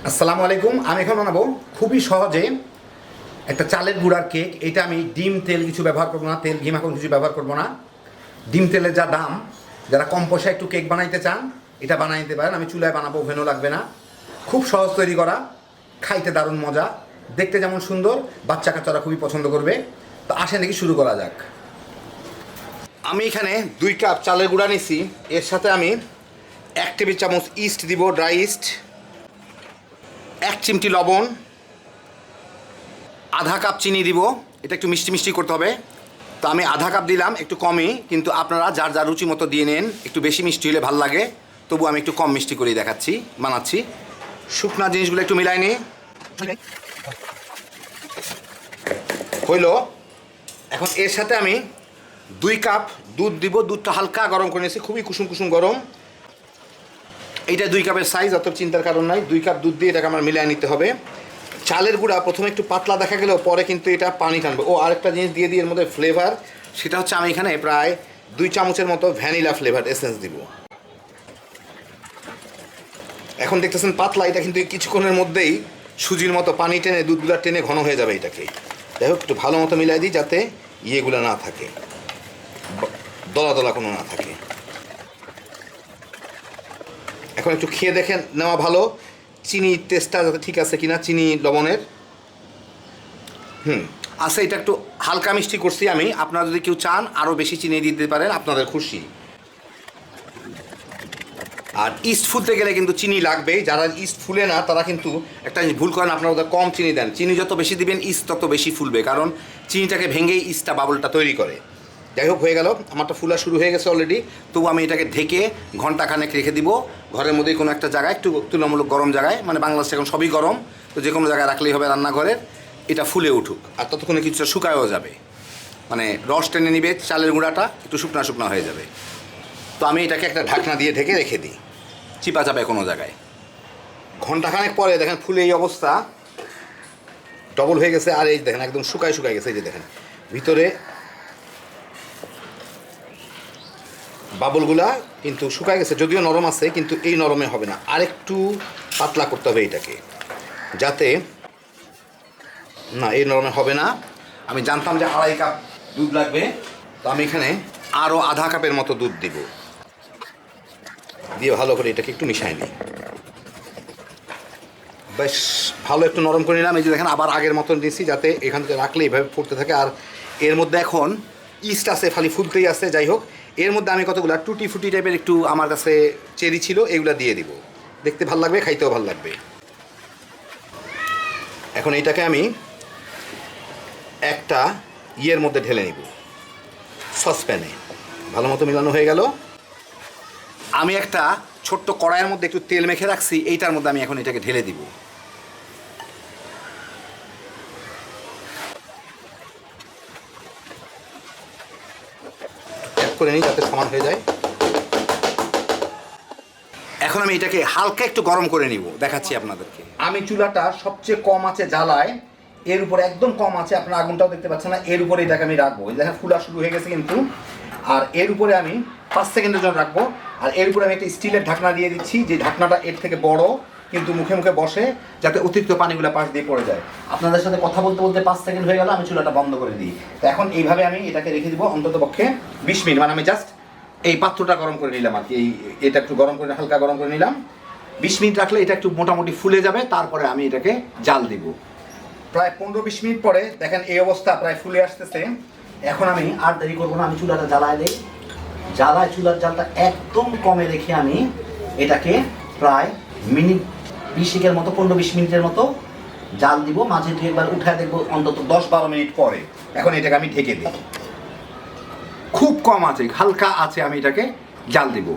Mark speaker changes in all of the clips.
Speaker 1: আসসালামু আলাইকুম। আমি এখন বানাবো খুবই সহজে একটা চালের গুঁড়ার কেক। এটা আমি ডিম তেল কিছু ব্যবহার করবো না, তেল ঘি মাখন কিছু ব্যবহার করবো না। ডিম তেলের যা দাম, যারা কম পয়সায় একটু কেক বানাইতে চান এটা বানাই নিতে পারেন। আমি চুলায় বানাবো, ওভেনও লাগবে না। খুব সহজ তৈরি করা, খাইতে দারুণ মজা, দেখতে যেমন সুন্দর, বাচ্চা কাচ্চারা খুবই পছন্দ করবে। তো আসেন দেখি শুরু করা যাক। আমি এখানে 2 কাপ চালের গুঁড়া নিছি। এর সাথে আমি 1 টেবিল চামচ ইস্ট দিব, ড্রাই ইস্ট, 1 চিমটি লবণ, আধা কাপ চিনি দিব। এটা একটু মিষ্টি মিষ্টি করতে হবে, তো আমি আধা কাপ দিলাম, একটু কমই, কিন্তু আপনারা যার যার রুচি মতো দিয়ে নেন। একটু বেশি মিষ্টি হলে ভালো লাগে, তবু আমি একটু কম মিষ্টি করেই বানাচ্ছি। শুকনা জিনিসগুলো একটু মিলাই নিই। হইল। এখন এর সাথে আমি 2 কাপ দুধ দিব। দুধটা হালকা গরম করে নিয়েছি, খুবই কুসুম কুসুম গরম। এইটা 2 কাপের সাইজ, অত চিন্তার কারণ নাই। 2 কাপ দুধ দিয়ে এটাকে আমার মিলিয়ে নিতে হবে। চালের গুঁড়া প্রথমে একটু পাতলা দেখা গেলেও পরে কিন্তু এটা পানি টানবে। আরেকটা জিনিস দিয়ে এর মধ্যে ফ্লেভার, সেটা হচ্ছে আমি এখানে প্রায় 2 চামচের মতো ভ্যানিলা ফ্লেভার এসেন্স দিব। এখন দেখতেছেন পাতলা, এটা কিন্তু কিছুক্ষণের মধ্যেই সুজির মতো পানি টেনে, দুধগুলা টেনে ঘন হয়ে যাবে এটাকে। যাই হোক, একটু ভালো মতো মিলাই দিই যাতে ইয়েগুলো না থাকে, দলা দলা কোনো না থাকে। এখন একটু খেয়ে দেখে নেওয়া ভালো চিনির টেস্টটা যাতে ঠিক আছে কিনা, চিনি লবণের। আচ্ছা, এটা একটু হালকা মিষ্টি করছি আমি। আপনারা যদি কেউ চান আরও বেশি চিনি দিতে পারেন, আপনাদের খুশি। আর ইস্ট ফুলতে গেলে কিন্তু চিনি লাগবেই। যারা ইস্ট ফুলে না তারা কিন্তু একটা জিনিস ভুল করেন, আপনারা ওদের কম চিনি দেন। চিনি যত বেশি দিবেন ইস্ট তত বেশি ফুলবে, কারণ চিনিটাকে ভেঙেই ইস্টটা বাবলটা তৈরি করে। যাই হোক, হয়ে গেল, আমারটা ফুলা শুরু হয়ে গেছে অলরেডি। তবু আমি এটাকে ঢেকে ঘন্টাখানেক রেখে দিব ঘরের মধ্যেই কোনো একটা জায়গায়, একটু তুলনামূলক গরম জায়গায়। মানে বাংলাদেশে এখন সবই গরম, তো যে কোনো জায়গায় রাখলেই হবে রান্নাঘরের। এটা ফুলে উঠুক, আর ততক্ষণে কিছুটা শুকায়ও যাবে, মানে রস টেনে নিবে, চালের গুঁড়াটা একটু শুকনা শুকনা হয়ে যাবে। তো আমি এটাকে একটা ঢাকনা দিয়ে ঢেকে রেখে দিই, চিপা চাপে কোনো জায়গায়। ঘন্টাখানেক পরে দেখেন ফুলে এই অবস্থা, ডবল হয়ে গেছে। আর এই দেখেন একদম শুকায় গেছে। এই যে দেখেন ভিতরে বাবলগুলা কিন্তু শুকায় গেছে, যদিও নরম আছে, কিন্তু এই নরমে হবে না, আরেকটু পাতলা করতে হবে এটাকে, যাতে না এই নরমে হবে না। আমি জানতাম যে 2.5 কাপ দুধ লাগবে, তো আমি এখানে আরও আধা কাপের মতো দুধ দিব। দিয়ে ভালো করে এটাকে একটু মিশাই নিই। বেশ ভালো একটু নরম করে নিলাম। এই যে দেখেন আবার আগের মতন দিয়েছি, যাতে এখান থেকে রাখলে এইভাবে ফুটতে থাকে। আর এর মধ্যে এখন ইস্ট আছে, খালি ফুলতেই আছে। যাই হোক, এর মধ্যে আমি কতগুলো টুটি ফুটি টাইপের একটু আমার কাছে চেরি ছিল, এগুলো দিয়ে দিব। দেখতে ভালো লাগবে, খাইতেও ভালো লাগবে। এখন এইটাকে আমি একটা ইয়ের মধ্যে ঢেলে নিব, সসপ্যানে। ভালো মতো মিলানো হয়ে গেল। আমি একটা ছোট্ট কড়াইয়ের মধ্যে একটু তেল মেখে রাখছি, এইটার মধ্যে আমি এখন এটাকে ঢেলে দিব। করে নিই যাতে সমান হয়ে যায়। এখন আমি এটাকে হালকা একটু গরম করে নিব, দেখাচ্ছি আপনাদেরকে। আমি চুলাটা সবচেয়ে কম আছে জ্বালায়, এর উপরে একদম কম আছে, আপনারা আগুনটাও দেখতে পাচ্ছেন না। এর উপরে এটাকে আমি রাখবো। দেখেন ফুলা শুরু হয়ে গেছে কিন্তু। আর এর উপরে আমি 5 সেকেন্ডের জন্য রাখবো। আর এর উপরে আমি একটা স্টিলের ঢাকনা দিয়ে দিচ্ছি, যে ঢাকনাটা এর থেকে বড়, কিন্তু মুখে মুখে বসে, যাতে অতিরিক্ত পানিগুলো পাশ দিয়ে পড়ে যায়। আপনাদের সাথে কথা বলতে বলতে 5 সেকেন্ড হয়ে গেল, আমি চুলাটা বন্ধ করে দিই। তো এখন এইভাবে আমি এটাকে রেখে দিব অন্তত পক্ষে 20 মিনিট। মানে আমি জাস্ট এই পাত্রটা গরম করে নিলাম আর কি, এটা একটু গরম করে, হালকা গরম করে নিলাম। 20 মিনিট রাখলে এটা একটু মোটামুটি ফুলে যাবে। তারপরে আমি এটাকে জাল দিব। প্রায় 15-20 মিনিট পরে দেখেন এই অবস্থা, প্রায় ফুলে আসতেছে। এখন আমি আর দেরি করবো না, আমি চুলাটা জ্বালায় দিই। জ্বালায় চুলার জালটা একদম কমে রেখে আমি এটাকে প্রায় মিনিট 20-এর মতো, 15-20 মিনিটের মতো জাল দিব। মাঝে 2-একবার উঠায় দেখবো অন্তত 10-12 মিনিট পরে। এখন এটাকে আমি ঢেকে দিই, খুব কম আছে, হালকা আছে, আমি এটাকে জাল দিব।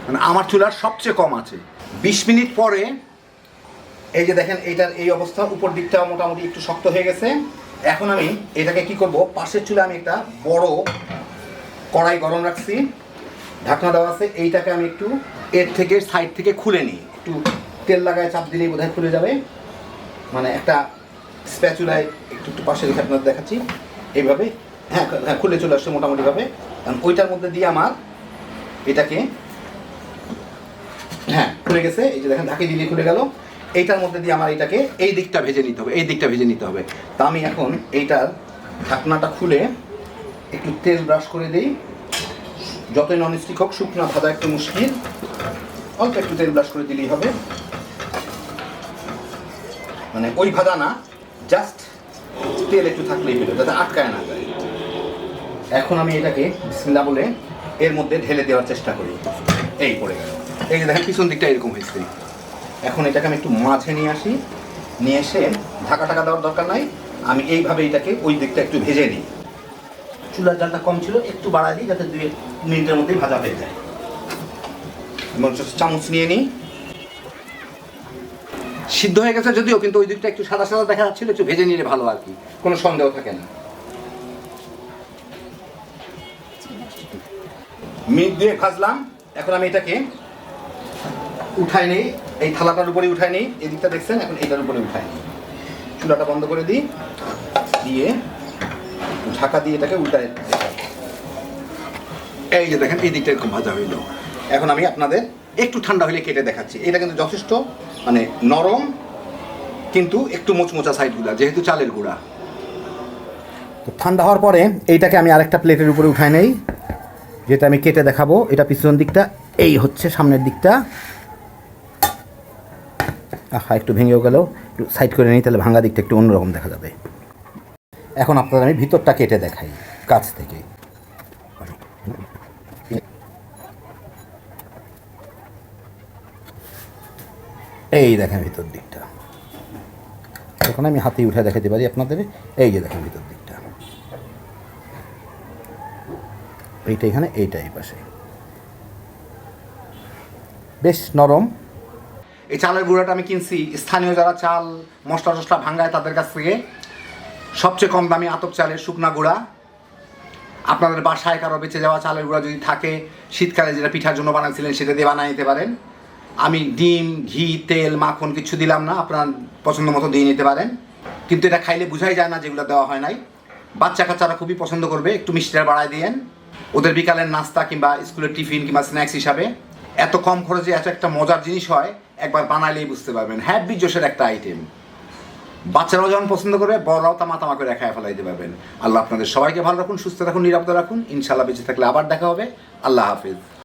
Speaker 1: মানে আমার চুলার সবচেয়ে কম আছে। 20 মিনিট পরে এই যে দেখেন এইটার এই অবস্থা, উপর দিকটা মোটামুটি একটু শক্ত হয়ে গেছে। এখন আমি এটাকে কি করব, পাশের চুলে আমি একটা বড় কড়াই গরম রাখছি, ঢাকনা দেওয়া আছে। এইটাকে আমি একটু এর থেকে সাইড থেকে খুলে নিই, একটু তেল লাগায় চাপ দিলেই বোধহয় খুলে যাবে। মানে একটা স্প্যাচুলায় একটু একটু পাশে রেখে আপনাদের দেখাচ্ছি, এইভাবে। হ্যাঁ হ্যাঁ, খুলে চলে আসছে মোটামুটিভাবে। কারণ ওইটার মধ্যে দিয়ে আমার এটাকে, হ্যাঁ খুলে গেছে। এই যে দেখেন ঢাকি দিলে খুলে গেল। এইটার মধ্যে দিয়ে আমার এটাকে এই দিকটা ভেজে নিতে হবে, এই দিকটা ভেজে নিতে হবে। তা আমি এখন এইটার ঢাকনাটা খুলে একটু তেল ব্রাশ করে দিই। যতই ননস্টিক হোক শুকনো ভাজা একটু মুশকিল, অল্প একটু তেল ব্রাশ করে দিলেই হবে। মানে ওই ভাজা না, জাস্ট তেল একটু থাকলেই হলো, যাতে আটকায় না যায়। এখন আমি এটাকে বিসমিল্লাহ বলে এর মধ্যে ঢেলে দেওয়ার চেষ্টা করি। এই পড়ে গেল। এই যে দেখেন পিছন দিকটা এরকম হয়েছে। এখন এটাকে আমি একটু মাঝে নিয়ে আসি, নিয়ে এসে ঢাকা টাকা দেওয়ার দরকার নাই, আমি এইভাবে এটাকে ওই দিকটা একটু ভেজে নিই। চুলার জালটা কম ছিল, একটু বাড়াই দিই যাতে 2 মিনিটের মধ্যেই ভাজা হয়ে যায়। এবং চামচ নিয়ে নিই। সিদ্ধ হয়ে গেছে যদিও, কিন্তু ওই দিকটা একটু সাদা সাদা দেখা যাচ্ছিল, একটু ভেজে নিলে ভালো আর কি, কোনো সন্দেহ থাকে না। মিনিট 2 ভাজলাম। এখন আমি এটাকে উঠাই নেই, এই থালাটার উপরে উঠাই নেই, এই দিকটা দেখছেন, এখন এইটার উপরে উঠাই নেই। চুলাটা বন্ধ করে দিই, দিয়ে ঢাকা দিয়ে এটাকে উল্টায়। এই যে দেখেন এই দিকটা এরকম ভাজা হইল। এখন আমি আপনাদের একটু ঠান্ডা হলে কেটে দেখাচ্ছি। এটা কিন্তু যথেষ্ট মানে নরম, কিন্তু একটু মোচমোচা সাইডগুলা, যেহেতু চালের গুঁড়া। তো ঠান্ডা হওয়ার পরে এইটাকে আমি আরেকটা প্লেটের উপরে উঠাই নেই, যেটা আমি কেটে দেখাবো। এটা পিছন দিকটা, এই হচ্ছে সামনের দিকটা। আহা, একটু ভেঙেও গেল, একটু সাইড করে নিই, তাহলে ভাঙা দিকটা একটু অন্যরকম দেখা যাবে। এখন আপনাদের আমি ভিতরটা কেটে দেখাই কাছ থেকে। এই দেখেন ভিতর দিকটা, এখন আমি হাতে উঠে দেখাতে পারি আপনাদের। এই যে দেখেন ভিতর দিকটা, এইটা এখানে, এইটা এই পাশে, বেশ নরম। এই চালের গুঁড়াটা আমি কিনছি স্থানীয় যারা চাল মশলা টশলা ভাঙায় তাদের কাছ থেকে। সবচেয়ে কম দামি আতপ চালের শুকনা গুঁড়া। আপনাদের বাসায় কারো বেঁচে যাওয়া চালের গুঁড়া যদি থাকে, শীতকালে যেটা পিঠার জন্য বানাইছিলেন সেটা দিয়ে বানিয়ে নিতে পারেন। আমি ডিম, ঘি, তেল, মাখন কিছু দিলাম না, আপনার পছন্দ মতো দিয়ে নিতে পারেন। কিন্তু এটা খাইলে বোঝাই যায় না যেগুলো দেওয়া হয় নাই। বাচ্চা কাচ্চারা খুবই পছন্দ করবে, একটু মিষ্টিটা বাড়ায় দিয়েন। ওদের বিকালের নাস্তা কিংবা স্কুলের টিফিন কিংবা স্ন্যাক্স হিসাবে এত কম খরচে এত একটা মজার জিনিস হয়, একবার বানালেই বুঝতে পারবেন। হ্যাপি জোশের একটা আইটেম। বাচ্চারাও যেমন পছন্দ করবে, বড়রাও তামা তামা করে খায় ফেলাইতে পারবেন। আল্লাহ আপনাদের সবাইকে ভালো রাখুন, সুস্থ রাখুন, নিরাপদে রাখুন। ইনশাআল্লাহ বেঁচে থাকলে আবার দেখা হবে। আল্লাহ হাফিজ।